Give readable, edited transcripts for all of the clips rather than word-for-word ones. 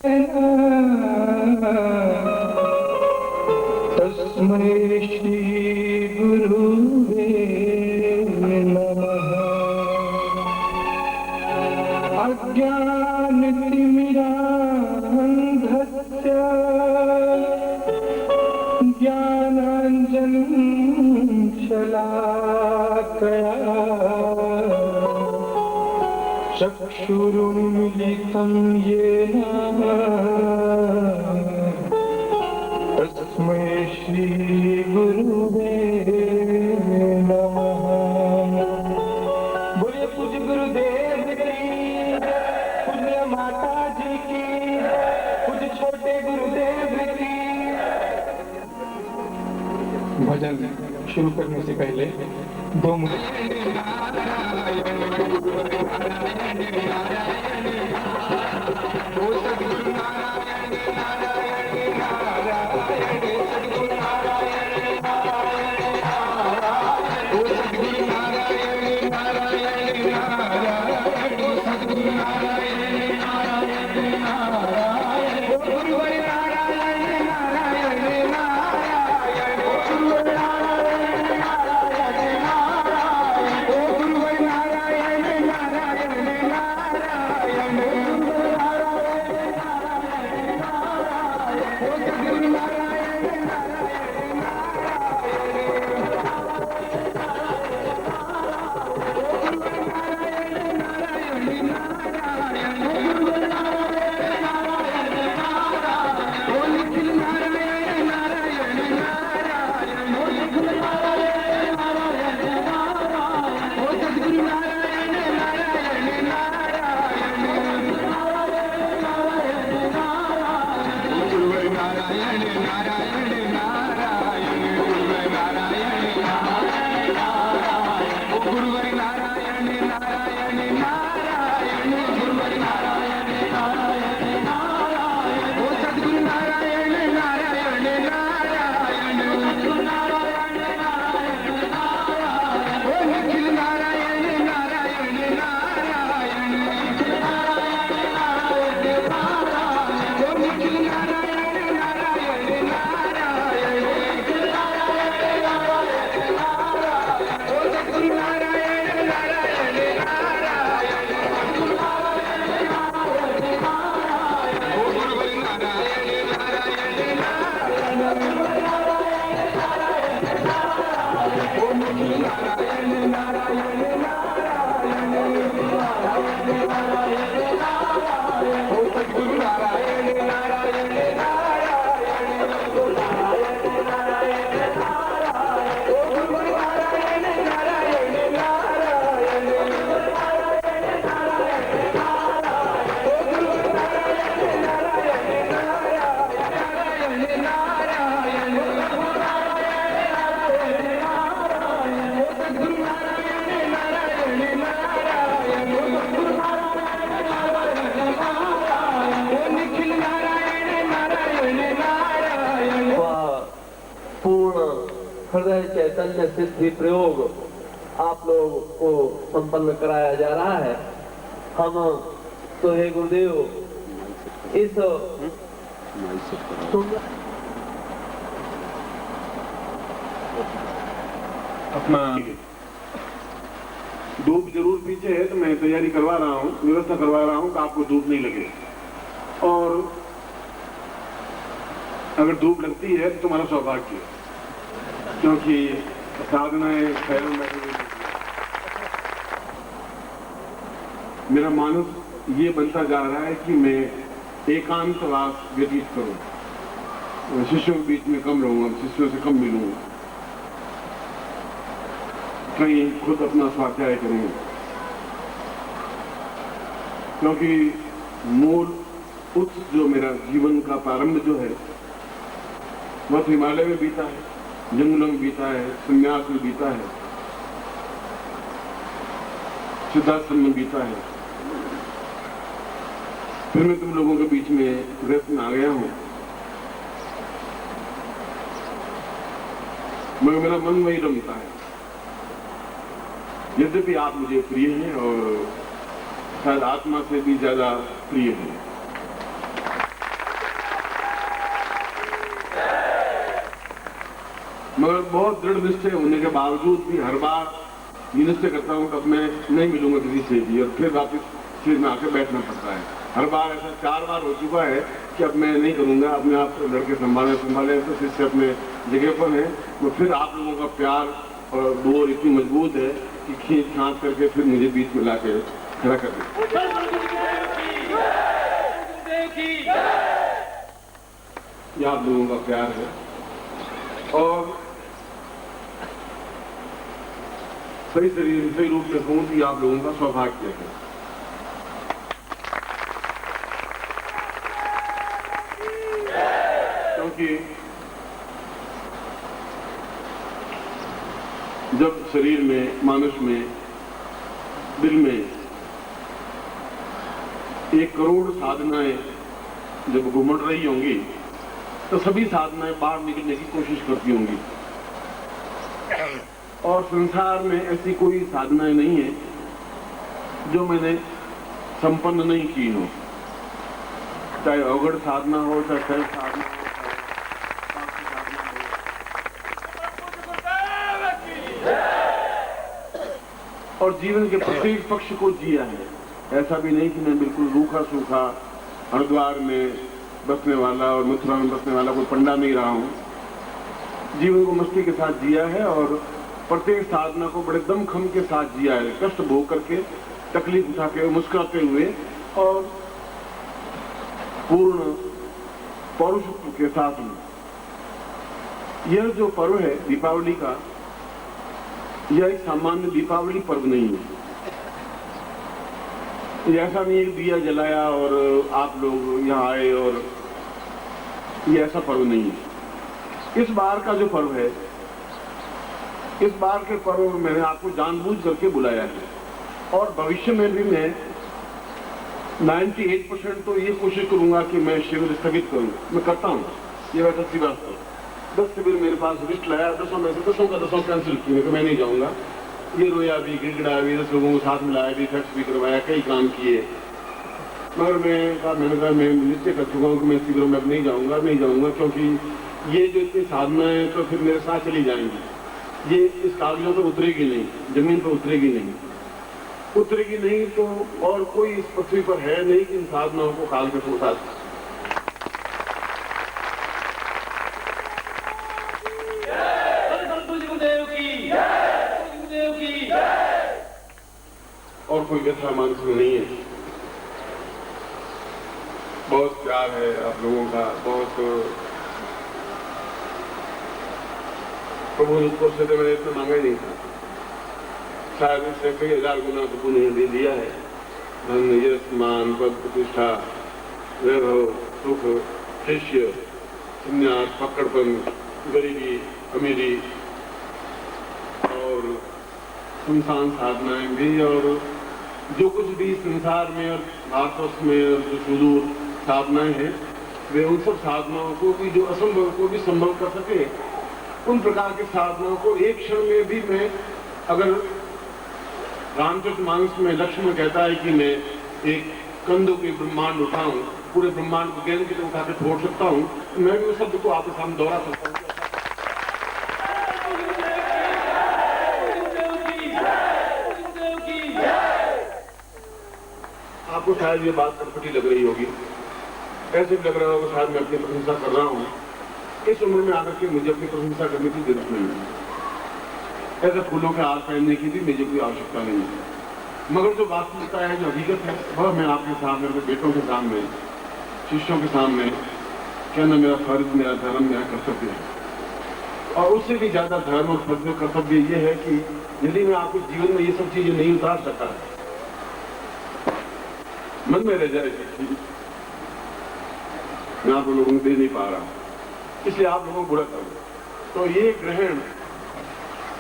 तस्मै श्री गुरुवे नमः। अज्ञानतिमिरान्धस्य ज्ञानाञ्जनं शलाकया चक्षुरुन्मिलितं येन तस्मै श्री गुरुवे नमः। बोलिए पूज्य गुरुदेव की, पूज्य माता जी की, पूज्य छोटे गुरुदेव की। भजन शुरू करने से पहले 2 मिनट हृदय चैतन्य सिद्धि प्रयोग आप लोगों को संपन्न कराया जा रहा है। हम तो हे गुरुदेव इस अपना धूप जरूर पीछे है तो मैं तैयारी करवा रहा हूँ, व्यवस्था करवा रहा हूँ कि आपको धूप नहीं लगे। और अगर धूप लगती है तो तुम्हारा सौभाग्य, क्योंकि साधनाएं खैरों में मेरा मानस ये बनता जा रहा है कि मैं एकांतवास व्यतीत करूं, शिष्यों के बीच में कम रहूंगा, शिष्यों से कम मिलूंगा, कहीं खुद अपना स्वाध्याय करूंगा, क्योंकि मूल उत्स जो मेरा जीवन का प्रारंभ जो है वह हिमालय में बीता है, जंगलों में बीता है, संन्यास में बीता है, सिद्धाश्रम में बीता है। फिर मैं तुम लोगों के बीच में व्यस्त में आ गया हूं, मगर मेरा मन वही रमता है। यद्यपि आप मुझे प्रिय हैं और शायद आत्मा से भी ज्यादा प्रिय हैं। मगर बहुत दृढ़ निश्चय होने के बावजूद भी हर बार ये निश्चय करता हूँ कि अब मैं नहीं मिलूंगा किसी से भी, और फिर वापस सीट में आकर बैठना पड़ता है। हर बार ऐसा 4 बार हो चुका है कि अब मैं नहीं करूँगा, अपने आप लड़के संभाले तो शिष्य अपने जगह पर हैं। तो फिर आप लोगों का प्यार और डोर इतनी मजबूत है कि खींच खांच करके फिर मुझे बीच में ला के खड़ा कर देते। ये आप लोगों का प्यार है और सही शरीर सही रूप में कहूँ कि आप लोगों का सौभाग्य है। क्योंकि जब शरीर में, मानस में, दिल में 1 करोड़ साधनाएं जब घुमड़ रही होंगी तो सभी साधनाएं बाहर निकलने की कोशिश करती होंगी, और संसार में ऐसी कोई साधनाएं नहीं है जो मैंने संपन्न नहीं की हो, चाहे अवगढ़ साधना हो, चाहे सहज साधना हो, और जीवन के प्रत्येक पक्ष को जिया है। ऐसा भी नहीं कि मैं बिल्कुल रूखा सूखा हरिद्वार में बसने वाला और मथुरा में बसने वाला कोई पंडा नहीं रहा हूं। जीवन को मस्ती के साथ जिया है और प्रत्येक साधना को बड़े दमखम के साथ जिया है, कष्ट भोग करके, तकलीफ उठा के, मुस्कुराते हुए और पूर्ण पौरुषत्व के साथ में। यह जो पर्व है दीपावली का, यह एक सामान्य दीपावली पर्व नहीं है। ऐसा नहीं एक दिया जलाया और आप लोग यहाँ आए, और ये ऐसा पर्व नहीं है। इस बार का जो पर्व है, इस बार के पर्व में मैंने आपको जानबूझ करके बुलाया है, और भविष्य में भी मैं 98% तो ये कोशिश करूंगा कि मैं शिविर स्थगित करूं। मैं करता हूं, ये वैसा सी बात है। 10 शिविर मेरे पास लिस्ट लाया, 10 में से 10 का 10 कैंसिल किए, मैं नहीं जाऊंगा। ये रोया भी, गिड़गिड़ा भी, 10 लोगों को साथ मिलाया भी, फैक्स भी करवाया, कई काम किए, मगर मैंने कहा मैं निश्चय कर चुका हूँ कि मैं शिविरों में अब नहीं जाऊंगा, क्योंकि ये जो इतनी साधना है तो फिर मेरे साथ चली जाएंगी। ये इस कागजों पर उतरेगी नहीं, जमीन पर उतरेगी नहीं, तो और कोई इस पृथ्वी पर है नहीं कि इन साधनाओं को काल में पहुंचा। और कोई व्यथा मानस में नहीं है। बहुत प्यार है आप लोगों का, बहुत प्रभु उत्तर से तो मैंने इतना मांगा ही नहीं था, शायद इससे कई 1000 गुना प्रभु ने दे दिया है। धन, यश, मान, पद, प्रतिष्ठा, वैभव, सुख, शिष्य, संन्यास, पकड़पन, गरीबी, अमीरी और सुनसान साधनाएं भी, और जो कुछ भी संसार में और भारतवर्ष में जो सुदूर साधनाएं हैं, वे उन सब साधनाओं को भी, जो असंभव को भी संभव कर सके, उन प्रकार की साधनाओं को एक क्षण में भी मैं, अगर रामचरितमानस में लक्ष्मण कहता है कि मैं एक कंदों के ब्रह्मांड उठाऊं, पूरे ब्रह्मांड को गेंद की तरह उठा के फोड़ सकता हूं, तो मैं भी उस शब्द को आपके सामने दोहरा सकता हूं। आपको शायद ये बात कटपटी लग रही होगी, ऐसे भी लग रहा होगा शायद मैं अपनी प्रशंसा कर रहा हूँ। इस उम्र में आकर के मुझे अपनी प्रशंसा करने की जरूरत नहीं है, ऐसे फूलों के हार पहनने की भी मुझे कोई आवश्यकता नहीं है। मगर जो वास्तविकता है, जो हकीकत है, वह मैं आपके सामने, अपने बेटों के सामने, शिष्यों के सामने कहना मेरा फर्ज, मेरा धर्म, मेरा कर्तव्य है। और उससे भी ज्यादा धर्म और फर्ज और कर्तव्य ये है कि यदि मैं आपके जीवन में ये सब चीजें नहीं उतार सका, मन में रह जाएगी, मैं आप लोगों को दे नहीं पा रहा, इसलिए आप लोगों को बुरा करूँ। तो ये ग्रहण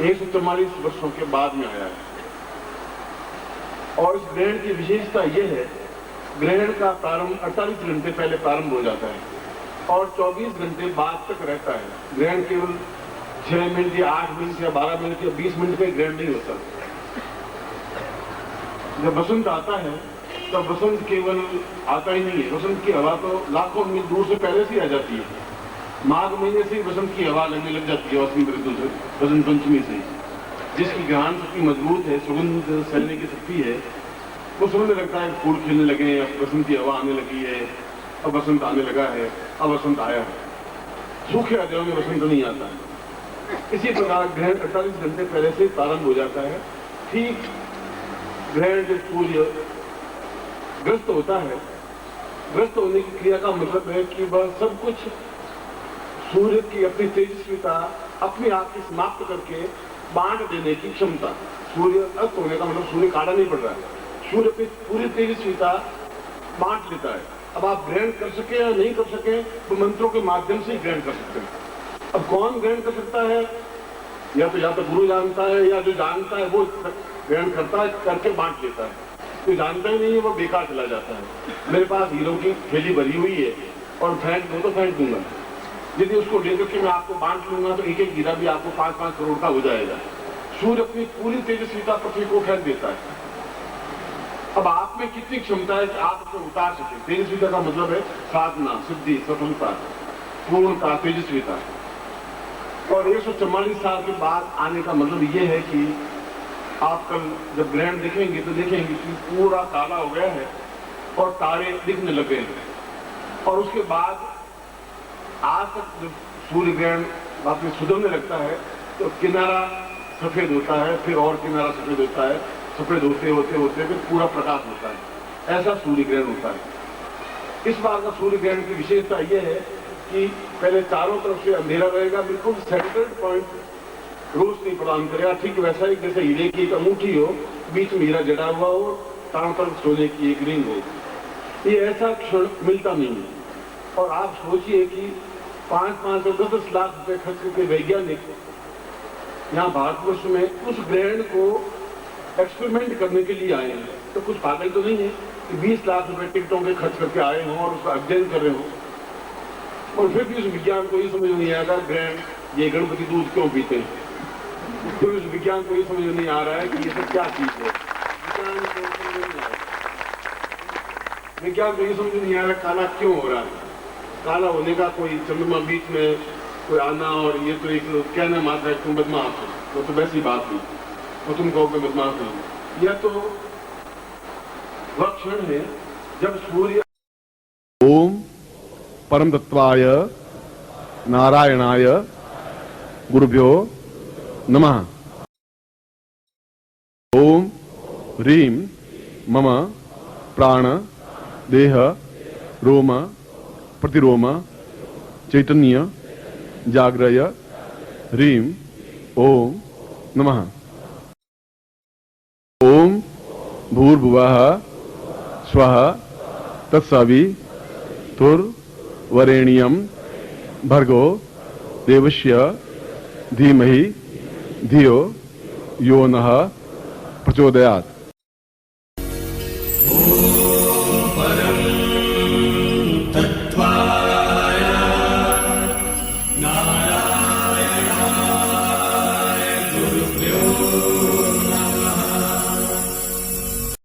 144 वर्षों के बाद में आया है, और इस ग्रहण की विशेषता ये है, ग्रहण का प्रारंभ 48 घंटे पहले प्रारंभ हो जाता है और 24 घंटे बाद तक रहता है। ग्रहण केवल 6 मिनट या 8 मिनट या 12 मिनट या 20 मिनट का ग्रहण नहीं होता। जब बसंत आता है तब बसंत केवल आता ही नहीं है, बसंत की हवा तो लाखों मील दूर से पहले से आ जाती है। माघ महीने से ही वसंत की हवा लगने लग जाती है, वसंत ऋतु से, वसंत पंचमी से ही। जिसकी घ्राण शक्ति मजबूत है, सुगंध सहने की शक्ति है, वो समझने लगता है फूल खिलने लगे हैं, अब वसंत की हवा आने लगी है, अब वसंत आने लगा है, अब वसंत आया है। सूखे अध्यायों में वसंत नहीं आता है। इसी प्रकार ग्रहण 48 घंटे पहले से प्रारंभ हो जाता है। ठीक ग्रहण जब सूर्य ग्रस्त होता है, ग्रस्त होने की क्रिया का मतलब है कि वह सब कुछ सूर्य की अपनी तेजस्विता अपने आप की समाप्त करके बांट देने की क्षमता। सूर्य अस्त होने का मतलब सूर्य काला नहीं पड़ रहा है, सूर्य अपनी पूरी तेजस्विता बांट लेता है। अब आप ग्रहण कर सके या नहीं कर सके तो मंत्रों के माध्यम से ही ग्रहण कर सकते हैं। अब कौन ग्रहण कर सकता है? या तो गुरु जानता है, या जो जानता है वो ग्रहण करता है, करके बांट लेता है। जो जानता ही नहीं है वो बेकार चला जाता है। मेरे पास हीरो की थैली भरी हुई है और फेंक दो तो फेंक दूंगा। यदि उसको लेकर के मैं आपको बांट लूंगा तो एक एक हीरा भी आपको 5-5 करोड़ का हो जाएगा। सूर्य अपनी पूरी तेजस्विता पृथ्वी को फेंक देता है। अब आप में कितनी क्षमता है कि आप उसे उतार सके? तेजस्विता का मतलब है साधना, सिद्धि, सफलता, पूर्णता, तेजस्विता। और 144 साल के बाद आने का मतलब ये है कि आप कल जब ग्रहण देखेंगे तो देखेंगे कि पूरा काला हो गया है और तारे दिखने लगे हैं। और उसके बाद आज तक जब सूर्य ग्रहण वापस सुधरने लगता है तो किनारा सफेद होता है, फिर और किनारा सफेद होता है, सफेद होते होते होते फिर पूरा प्रकाश होता है। ऐसा सूर्य ग्रहण होता है। इस बार का सूर्य ग्रहण की विशेषता यह है कि पहले चारों तरफ से अंधेरा रहेगा, बिल्कुल सेंट्रल पॉइंट रोशनी प्रदान करेगा। ठीक वैसा ही जैसे हीरे की एक अंगूठी हो, बीच में हीरा जड़ा हुआ हो, चारों तरफ सोने की एक रिंग हो। ये ऐसा क्षण मिलता नहीं है। और आप सोचिए कि 5-5 और 10-10 लाख रुपए खर्च करके वैज्ञानिक यहाँ भारतवर्ष में उस ग्रहण को एक्सपेरिमेंट करने के लिए आए हैं। तो कुछ पागल तो नहीं है कि 20 लाख रुपए टिकटों के खर्च करके आए हों और उसका अध्ययन कर रहे हों और फिर भी उस विज्ञान को ये समझ नहीं आएगा ग्रहण ये गणपति दूध क्यों पीते हैं। फिर उस विज्ञान को ये समझ नहीं आ रहा है कि ये सब क्या चीज है। विज्ञान को ये समझ नहीं आ रहा काला क्यों हो रहा है। काला होने का कोई चंद्रमा बीच में कोई आना और ये तो एक कहना मात्र है तुम बदमाश हो, वो तो वैसी बात नहीं, वो तुम कहो मैं बदमाश हो। यह तो वह क्षण है जब सूर्य ओम परम तत्वाय नारायणाय गुरुभ्यो नमः। ओम ह्रीं मम प्राण देह रोम प्रतिरोम चैतन्य जाग्रय ह्रीं ओम नमः। ओम भूर्भुवः स्वः तत्सवितुर्वरेण्यं भर्गो देवस्य धीमहि धियो यो नः प्रचोदयात्।